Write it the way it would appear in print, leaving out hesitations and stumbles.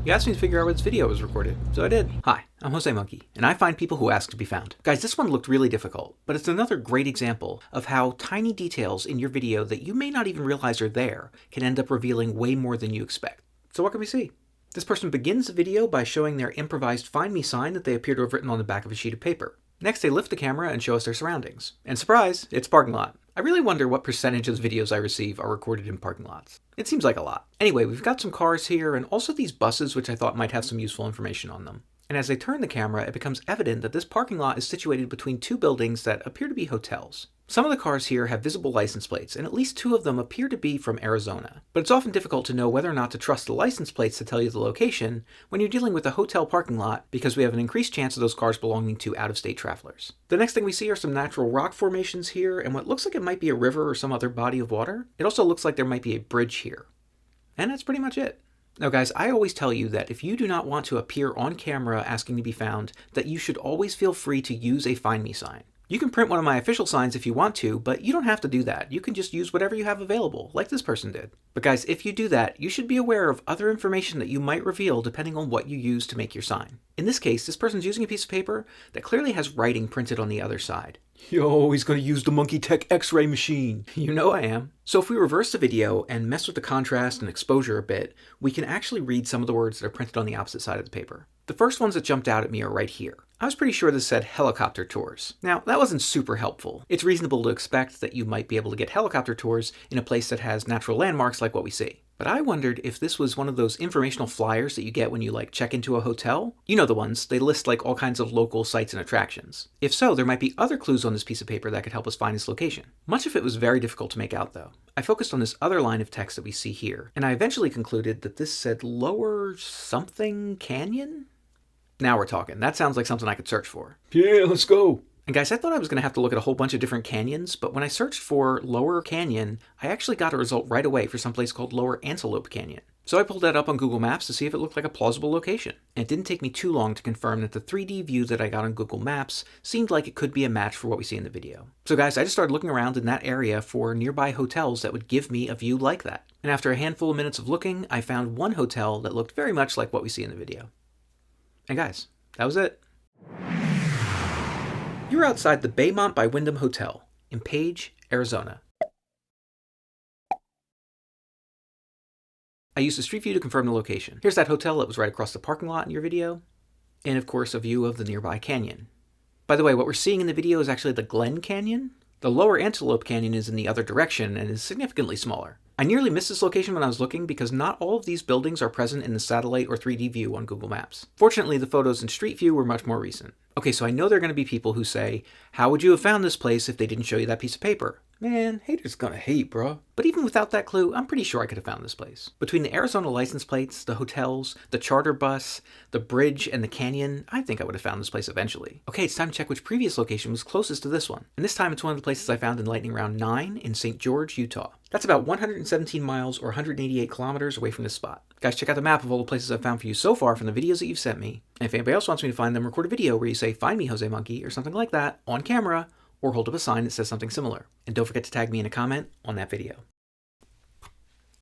You asked me to figure out which video was recorded, so I did. Hi, I'm josemonkey, and I find people who ask to be found. Guys, this one looked really difficult, but it's another great example of how tiny details in your video that you may not even realize are there can end up revealing way more than you expect. So what can we see? This person begins the video by showing their improvised Find Me sign that they appear to have written on the back of a sheet of paper. Next, they lift the camera and show us their surroundings. And surprise, it's a parking lot. I really wonder what percentage of the videos I receive are recorded in parking lots. It seems like a lot. Anyway, we've got some cars here and also these buses which I thought might have some useful information on them. And as I turn the camera, it becomes evident that this parking lot is situated between two buildings that appear to be hotels. Some of the cars here have visible license plates, and at least two of them appear to be from Arizona. But it's often difficult to know whether or not to trust the license plates to tell you the location when you're dealing with a hotel parking lot because we have an increased chance of those cars belonging to out-of-state travelers. The next thing we see are some natural rock formations here, and what looks like it might be a river or some other body of water. It also looks like there might be a bridge here. And that's pretty much it. Now guys, I always tell you that if you do not want to appear on camera asking to be found, that you should always feel free to use a Find Me sign. You can print one of my official signs if you want to, but you don't have to do that. You can just use whatever you have available, like this person did. But guys, if you do that, you should be aware of other information that you might reveal depending on what you use to make your sign. In this case, this person's using a piece of paper that clearly has writing printed on the other side. Yo, he's gonna use the Monkey Tech X-ray machine. You know I am. So if we reverse the video and mess with the contrast and exposure a bit, we can actually read some of the words that are printed on the opposite side of the paper. The first ones that jumped out at me are right here. I was pretty sure this said helicopter tours. Now, that wasn't super helpful. It's reasonable to expect that you might be able to get helicopter tours in a place that has natural landmarks like what we see. But I wondered if this was one of those informational flyers that you get when you check into a hotel. You know the ones, they list all kinds of local sites and attractions. If so, there might be other clues on this piece of paper that could help us find its location. Much of it was very difficult to make out though. I focused on this other line of text that we see here, and I eventually concluded that this said Lower Something Canyon? Now we're talking. That sounds like something I could search for. Yeah, let's go. And guys, I thought I was going to have to look at a whole bunch of different canyons, but when I searched for Lower Canyon, I actually got a result right away for some place called Lower Antelope Canyon. So I pulled that up on Google Maps to see if it looked like a plausible location. And it didn't take me too long to confirm that the 3D view that I got on Google Maps seemed like it could be a match for what we see in the video. So guys, I just started looking around in that area for nearby hotels that would give me a view like that. And after a handful of minutes of looking, I found one hotel that looked very much like what we see in the video. And guys, that was it. You're outside the Baymont by Wyndham Hotel in Page, Arizona. I used a street view to confirm the location. Here's that hotel that was right across the parking lot in your video. And of course, a view of the nearby canyon. By the way, what we're seeing in the video is actually the Glen Canyon. The Lower Antelope Canyon is in the other direction and is significantly smaller. I nearly missed this location when I was looking because not all of these buildings are present in the satellite or 3D view on Google Maps. Fortunately, the photos in Street View were much more recent. Okay, so I know there are going to be people who say, how would you have found this place if they didn't show you that piece of paper? Man, haters gonna hate, bro. But even without that clue, I'm pretty sure I could have found this place. Between the Arizona license plates, the hotels, the charter bus, the bridge, and the canyon, I think I would have found this place eventually. Okay, it's time to check which previous location was closest to this one. And this time it's one of the places I found in Lightning Round 9 in St. George, Utah. That's about 117 miles or 188 kilometers away from this spot. Guys, check out the map of all the places I've found for you so far from the videos that you've sent me. And if anybody else wants me to find them, record a video where you say, "Find me, josemonkey," or something like that on camera, or hold up a sign that says something similar. And don't forget to tag me in a comment on that video.